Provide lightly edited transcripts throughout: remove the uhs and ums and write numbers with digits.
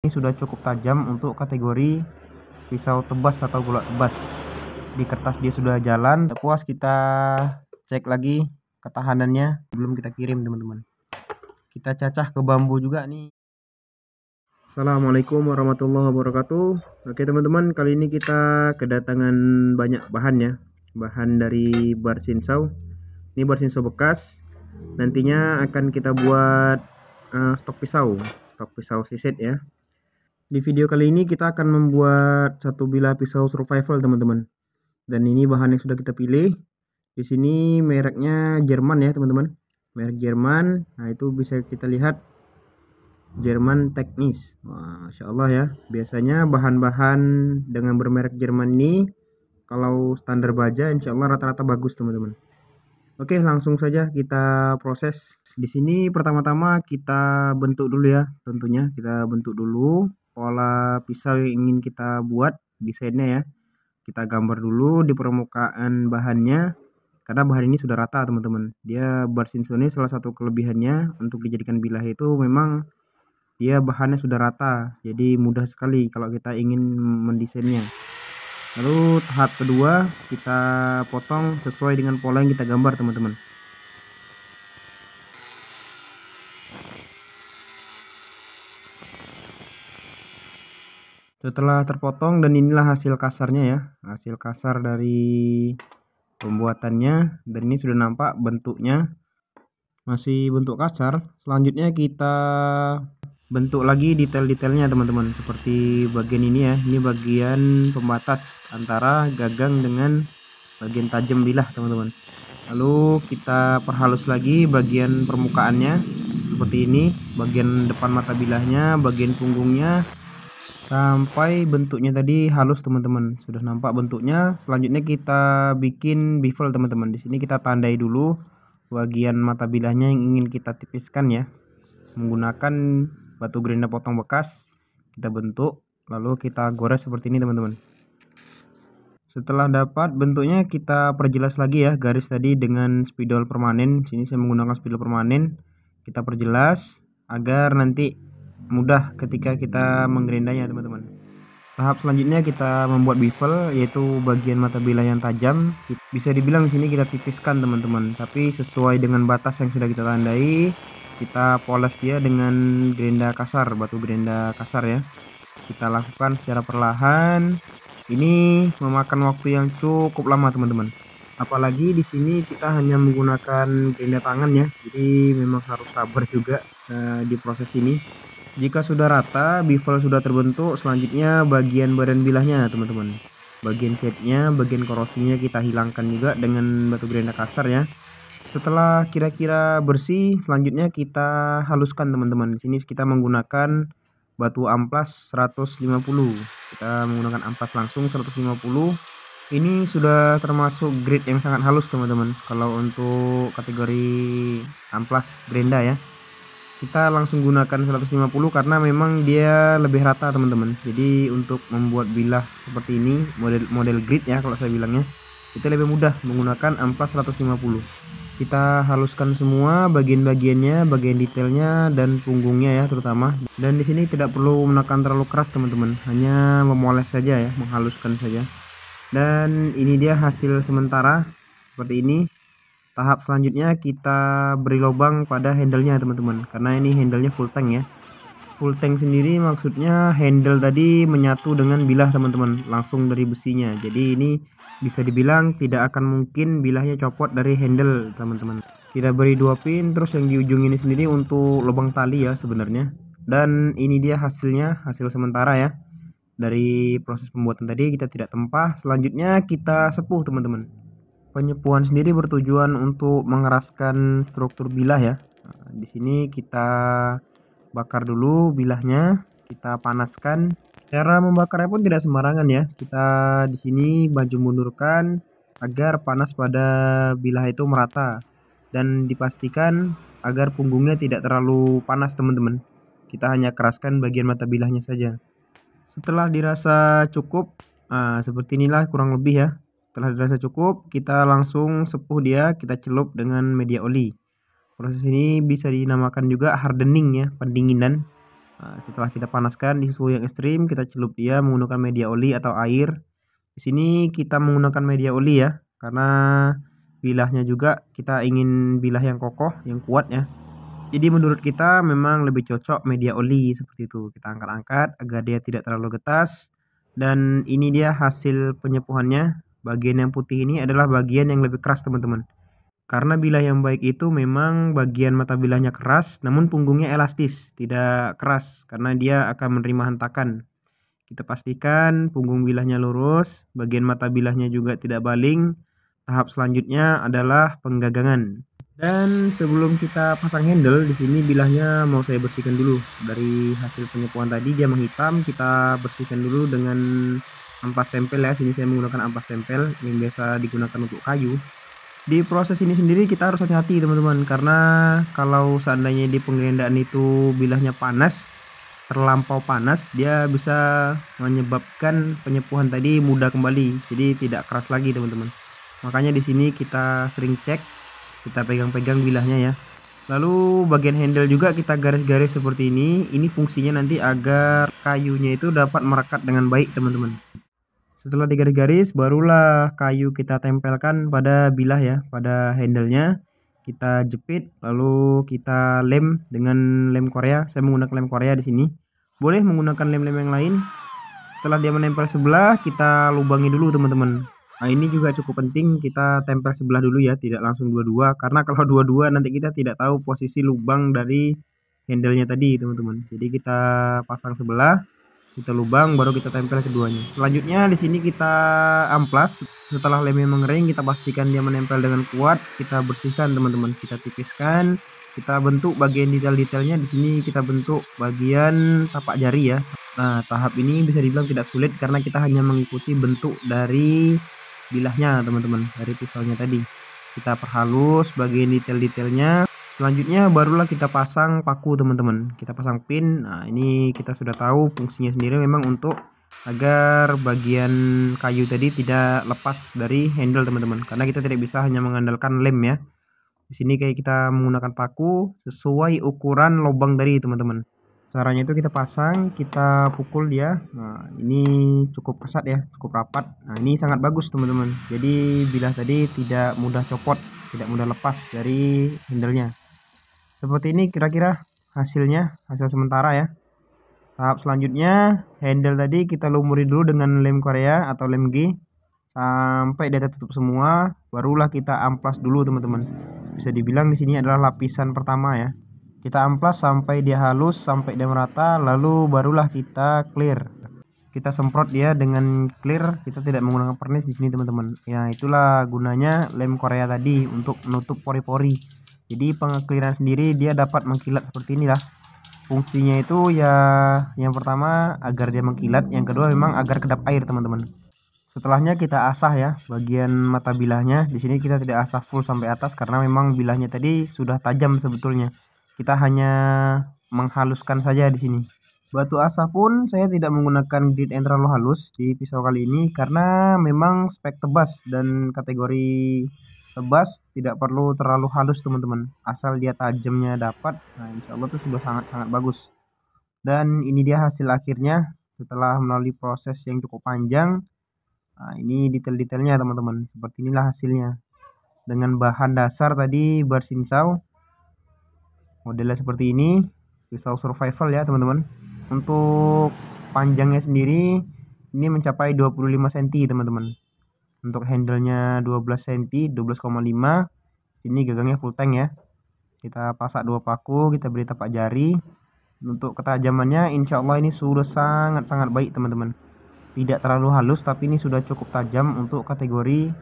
Ini sudah cukup tajam untuk kategori pisau tebas atau golak tebas. Di kertas dia sudah jalan. Puas kita cek lagi ketahanannya sebelum kita kirim teman-teman. Kita cacah ke bambu juga nih. Assalamualaikum warahmatullahi wabarakatuh. Oke teman-teman, kali ini kita kedatangan banyak bahan ya. Bahan dari bar cinsau. Ini bar cinsau bekas. Nantinya akan kita buat stok pisau siset ya. Di video kali ini kita akan membuat satu bilah pisau survival teman-teman. Dan ini bahan yang sudah kita pilih. Di sini mereknya Jerman ya teman-teman. Merek Jerman. Nah itu bisa kita lihat Jerman Technis. Masya Allah ya. Biasanya bahan-bahan dengan bermerek Jerman ini kalau standar baja insya Allah rata-rata bagus teman-teman. Oke, langsung saja kita proses. Di sini pertama-tama kita bentuk dulu ya. Tentunya kita bentuk dulu pola pisau yang ingin kita buat, desainnya ya. Kita gambar dulu di permukaan bahannya, karena bahan ini sudah rata teman-teman. Dia bar cinsau ini salah satu kelebihannya untuk dijadikan bilah itu memang dia bahannya sudah rata, jadi mudah sekali kalau kita ingin mendesainnya. Lalu tahap kedua kita potong sesuai dengan pola yang kita gambar teman-teman. Setelah terpotong, dan inilah hasil kasarnya ya, hasil kasar dari pembuatannya, dan ini sudah nampak bentuknya masih bentuk kasar. Selanjutnya kita bentuk lagi detail-detailnya teman-teman, seperti bagian ini ya. Ini bagian pembatas antara gagang dengan bagian tajam bilah teman-teman. Lalu kita perhalus lagi bagian permukaannya seperti ini, bagian depan mata bilahnya, bagian punggungnya, sampai bentuknya tadi halus teman-teman. Sudah nampak bentuknya. Selanjutnya kita bikin bevel teman-teman. Di sini kita tandai dulu bagian mata bilahnya yang ingin kita tipiskan ya, menggunakan batu gerinda potong bekas. Kita bentuk, lalu kita gores seperti ini teman-teman. Setelah dapat bentuknya, kita perjelas lagi ya garis tadi dengan spidol permanen. Sini saya menggunakan spidol permanen. Kita perjelas agar nanti mudah ketika kita menggerindanya teman-teman. Tahap selanjutnya kita membuat bevel, yaitu bagian mata bilah yang tajam. Bisa dibilang di sini kita tipiskan teman-teman, tapi sesuai dengan batas yang sudah kita tandai. Kita poles dia dengan gerinda kasar, batu gerinda kasar ya. Kita lakukan secara perlahan. Ini memakan waktu yang cukup lama teman-teman. Apalagi di sini kita hanya menggunakan gerinda tangan ya, jadi memang harus sabar juga di proses ini. Jika sudah rata, bevel sudah terbentuk, selanjutnya bagian badan bilahnya teman-teman. Bagian catnya, bagian korosinya kita hilangkan juga dengan batu gerinda kasar ya. Setelah kira-kira bersih, selanjutnya kita haluskan teman-teman. Di sini kita menggunakan batu amplas 150. Kita menggunakan amplas langsung 150. Ini sudah termasuk grade yang sangat halus teman-teman. Kalau untuk kategori amplas gerinda ya, kita langsung gunakan 150 karena memang dia lebih rata teman-teman. Jadi untuk membuat bilah seperti ini, model grid ya kalau saya bilangnya, kita lebih mudah menggunakan amplas 150. Kita haluskan semua bagian-bagiannya, bagian detailnya dan punggungnya ya terutama. Dan di sini tidak perlu menekan terlalu keras teman-teman, hanya memoles saja ya, menghaluskan saja. Dan ini dia hasil sementara seperti ini. Tahap selanjutnya kita beri lubang pada handle-nya teman-teman, karena ini handle-nya full tank ya. Full tank sendiri maksudnya handle tadi menyatu dengan bilah teman-teman, langsung dari besinya. Jadi ini bisa dibilang tidak akan mungkin bilahnya copot dari handle teman-teman. Kita beri 2 pin, terus yang di ujung ini sendiri untuk lubang tali ya sebenarnya. Dan ini dia hasilnya, hasil sementara ya dari proses pembuatan tadi. Kita tidak tempah. Selanjutnya kita sepuh teman-teman. Penyepuhan sendiri bertujuan untuk mengeraskan struktur bilah ya. Nah, di sini kita bakar dulu bilahnya, kita panaskan. Cara membakarnya pun tidak sembarangan ya. Kita di sini maju mundurkan agar panas pada bilah itu merata, dan dipastikan agar punggungnya tidak terlalu panas teman-teman. Kita hanya keraskan bagian mata bilahnya saja. Setelah dirasa cukup, seperti inilah kurang lebih ya. Setelah dirasa cukup, kita langsung sepuh dia, kita celup dengan media oli. Proses ini bisa dinamakan juga hardening ya, pendinginan. Setelah kita panaskan di suhu yang ekstrim, kita celup dia menggunakan media oli atau air. Di sini kita menggunakan media oli ya, karena bilahnya juga kita ingin bilah yang kokoh, yang kuat ya. Jadi menurut kita memang lebih cocok media oli seperti itu. Kita angkat-angkat agar dia tidak terlalu getas. Dan ini dia hasil penyepuhannya. Bagian yang putih ini adalah bagian yang lebih keras teman-teman. Karena bilah yang baik itu memang bagian mata bilahnya keras, namun punggungnya elastis, tidak keras karena dia akan menerima hentakan. Kita pastikan punggung bilahnya lurus, bagian mata bilahnya juga tidak baling. Tahap selanjutnya adalah penggagangan. Dan sebelum kita pasang handle, di sini bilahnya mau saya bersihkan dulu. Dari hasil penyepuhan tadi dia menghitam, kita bersihkan dulu dengan ampas tempel ya. Sini saya menggunakan ampas tempel yang biasa digunakan untuk kayu. Di proses ini sendiri kita harus hati-hati teman-teman, karena kalau seandainya di pengerendaan itu bilahnya panas, terlampau panas, dia bisa menyebabkan penyepuhan tadi mudah kembali, jadi tidak keras lagi teman-teman. Makanya di sini kita sering cek, kita pegang-pegang bilahnya ya. Lalu bagian handle juga kita garis-garis seperti ini. Ini fungsinya nanti agar kayunya itu dapat merekat dengan baik teman-teman. Setelah digaris-garis, barulah kayu kita tempelkan pada bilah ya, pada handlenya. Kita jepit, lalu kita lem dengan lem Korea. Saya menggunakan lem Korea di sini. Boleh menggunakan lem-lem yang lain. Setelah dia menempel sebelah, kita lubangi dulu teman-teman. Nah ini juga cukup penting, kita tempel sebelah dulu ya, tidak langsung dua-dua. Karena kalau dua-dua nanti kita tidak tahu posisi lubang dari handlenya tadi teman-teman. Jadi kita pasang sebelah, kita lubang, baru kita tempel keduanya. Selanjutnya di sini kita amplas. Setelah lemnya mengering, kita pastikan dia menempel dengan kuat. Kita bersihkan teman-teman, kita tipiskan, kita bentuk bagian detail-detailnya. Di sini kita bentuk bagian tapak jari ya. Nah tahap ini bisa dibilang tidak sulit karena kita hanya mengikuti bentuk dari bilahnya teman-teman, dari pisaunya tadi. Kita perhalus bagian detail-detailnya. Selanjutnya barulah kita pasang paku teman-teman, kita pasang pin. Nah ini kita sudah tahu fungsinya sendiri memang untuk agar bagian kayu tadi tidak lepas dari handle teman-teman, karena kita tidak bisa hanya mengandalkan lem ya. Di sini kayak kita menggunakan paku sesuai ukuran lubang tadi teman-teman. Caranya itu kita pasang, kita pukul dia. Nah ini cukup kesat ya, cukup rapat. Nah ini sangat bagus teman-teman, jadi bilah tadi tidak mudah copot, tidak mudah lepas dari handlenya. Seperti ini kira-kira hasilnya, hasil sementara ya. Tahap selanjutnya, handle tadi kita lumuri dulu dengan lem Korea atau lem G sampai dia tertutup semua, barulah kita amplas dulu teman-teman. Bisa dibilang di sini adalah lapisan pertama ya. Kita amplas sampai dia halus, sampai dia merata, lalu barulah kita clear. Kita semprot dia dengan clear, kita tidak menggunakan pernis di sini teman-teman. Ya itulah gunanya lem Korea tadi, untuk menutup pori-pori. Jadi pengekliran sendiri dia dapat mengkilat seperti inilah. Fungsinya itu ya yang pertama agar dia mengkilat, yang kedua memang agar kedap air teman-teman. Setelahnya kita asah ya bagian mata bilahnya. Di sini kita tidak asah full sampai atas karena memang bilahnya tadi sudah tajam sebetulnya. Kita hanya menghaluskan saja di sini. Batu asah pun saya tidak menggunakan grit yang terlalu halus di pisau kali ini karena memang spek tebas dan kategori tebas tidak perlu terlalu halus teman-teman, asal dia tajamnya dapat. Nah insya Allah itu sudah sangat-sangat bagus. Dan ini dia hasil akhirnya setelah melalui proses yang cukup panjang. Nah ini detail-detailnya teman-teman, seperti inilah hasilnya dengan bahan dasar tadi barsinsau, modelnya seperti ini, pisau survival ya teman-teman. Untuk panjangnya sendiri ini mencapai 25 cm teman-teman. Untuk handlenya 12 cm, 12,5. Sini gagangnya full tank ya. Kita pasak 2 paku, kita beri tapak jari. Untuk ketajamannya insya Allah ini sudah sangat-sangat baik teman-teman. Tidak terlalu halus tapi ini sudah cukup tajam untuk kategori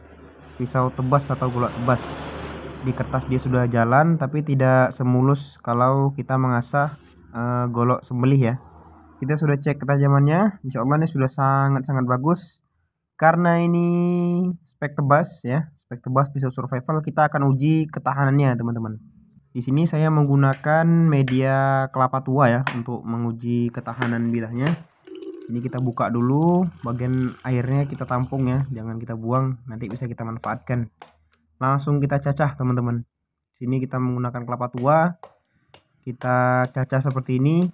pisau tebas atau golok tebas. Di kertas dia sudah jalan tapi tidak semulus kalau kita mengasah golok sembelih ya. Kita sudah cek ketajamannya, insya Allah ini sudah sangat-sangat bagus. Karena ini spek tebas ya, spek tebas pisau survival, kita akan uji ketahanannya teman-teman. Di sini saya menggunakan media kelapa tua ya untuk menguji ketahanan bilahnya. Ini kita buka dulu, bagian airnya kita tampung ya, jangan kita buang, nanti bisa kita manfaatkan. Langsung kita cacah teman-teman. Sini kita menggunakan kelapa tua, kita cacah seperti ini.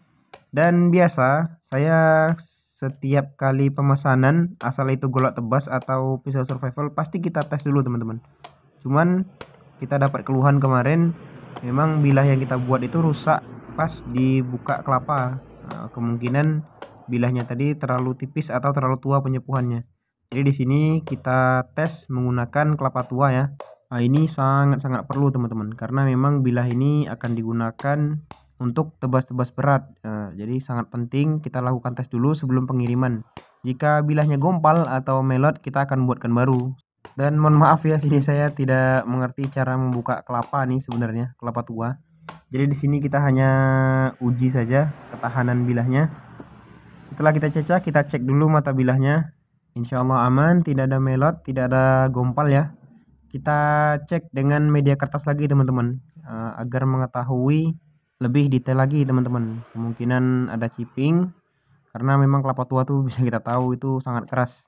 Dan biasa saya setiap kali pemesanan, asal itu golok tebas atau pisau survival, pasti kita tes dulu teman-teman. Cuman kita dapat keluhan kemarin, memang bilah yang kita buat itu rusak pas dibuka kelapa. Nah, kemungkinan bilahnya tadi terlalu tipis atau terlalu tua penyepuhannya. Jadi di sini kita tes menggunakan kelapa tua ya. Nah, ini sangat-sangat perlu teman-teman, karena memang bilah ini akan digunakan untuk tebas-tebas berat. Jadi sangat penting kita lakukan tes dulu sebelum pengiriman. Jika bilahnya gompal atau melot, kita akan buatkan baru. Dan mohon maaf ya, sini saya tidak mengerti cara membuka kelapa nih sebenarnya, kelapa tua. Jadi di sini kita hanya uji saja ketahanan bilahnya. Setelah kita cecah, kita cek dulu mata bilahnya. Insya Allah aman, tidak ada melot, tidak ada gompal ya. Kita cek dengan media kertas lagi teman-teman, agar mengetahui lebih detail lagi teman-teman. Kemungkinan ada chipping, karena memang kelapa tua tuh bisa kita tahu itu sangat keras.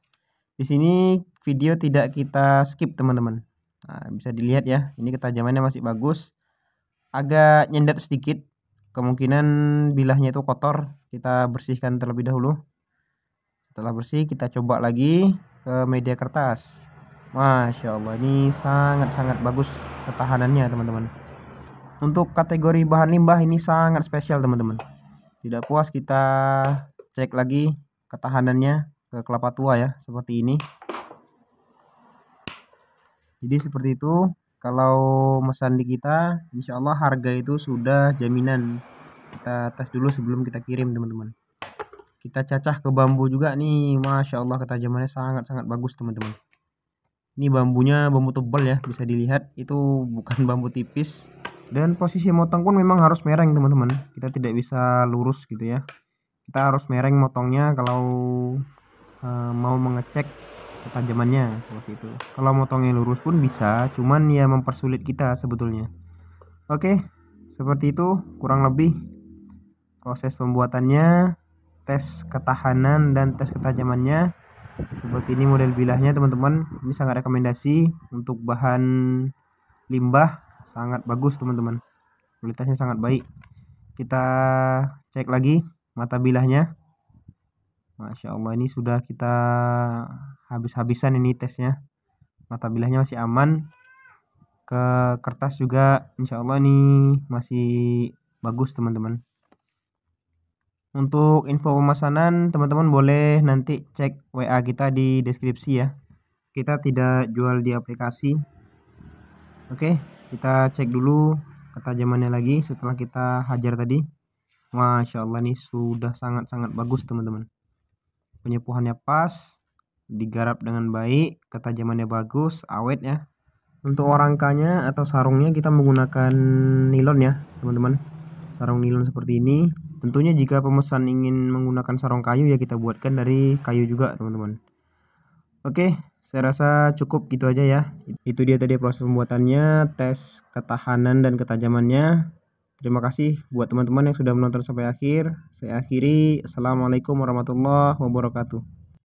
Di sini video tidak kita skip teman-teman. Nah, bisa dilihat ya, ini ketajamannya masih bagus, agak nyendat sedikit. Kemungkinan bilahnya itu kotor, kita bersihkan terlebih dahulu. Setelah bersih, kita coba lagi ke media kertas. Masya Allah, ini sangat-sangat bagus ketahanannya teman-teman. Untuk kategori bahan limbah ini sangat spesial teman-teman. Tidak puas, kita cek lagi ketahanannya ke kelapa tua ya, seperti ini. Jadi seperti itu. Kalau mesan di kita, insya Allah harga itu sudah jaminan. Kita tes dulu sebelum kita kirim teman-teman. Kita cacah ke bambu juga nih, Masya Allah ketajamannya sangat-sangat bagus teman-teman. Ini bambunya bambu tebal ya, bisa dilihat itu bukan bambu tipis. Dan posisi motong pun memang harus mereng teman-teman, kita tidak bisa lurus gitu ya. Kita harus mereng motongnya kalau mau mengecek ketajamannya, seperti itu. Kalau motongnya lurus pun bisa, cuman ya mempersulit kita sebetulnya. Oke, seperti itu kurang lebih proses pembuatannya, tes ketahanan dan tes ketajamannya. Seperti ini model bilahnya teman-teman. Ini sangat rekomendasi untuk bahan limbah, sangat bagus teman-teman, kualitasnya sangat baik. Kita cek lagi mata bilahnya. Masya Allah, ini sudah kita habis-habisan ini tesnya. Mata bilahnya masih aman, ke kertas juga insya Allah ini masih bagus teman-teman. Untuk info pemesanan teman-teman boleh nanti cek WA kita di deskripsi ya. Kita tidak jual di aplikasi. Oke, kita cek dulu ketajamannya lagi setelah kita hajar tadi. Masya Allah, ini sudah sangat-sangat bagus teman-teman. Penyepuhannya pas, digarap dengan baik, ketajamannya bagus, awet ya. Untuk rangkanya atau sarungnya kita menggunakan nilon ya teman-teman, sarung nilon seperti ini. Tentunya jika pemesan ingin menggunakan sarung kayu ya kita buatkan dari kayu juga teman-teman. Oke, saya rasa cukup gitu aja ya. Itu dia tadi proses pembuatannya, tes ketahanan dan ketajamannya. Terima kasih buat teman-teman yang sudah menonton sampai akhir. Saya akhiri. Assalamualaikum warahmatullahi wabarakatuh.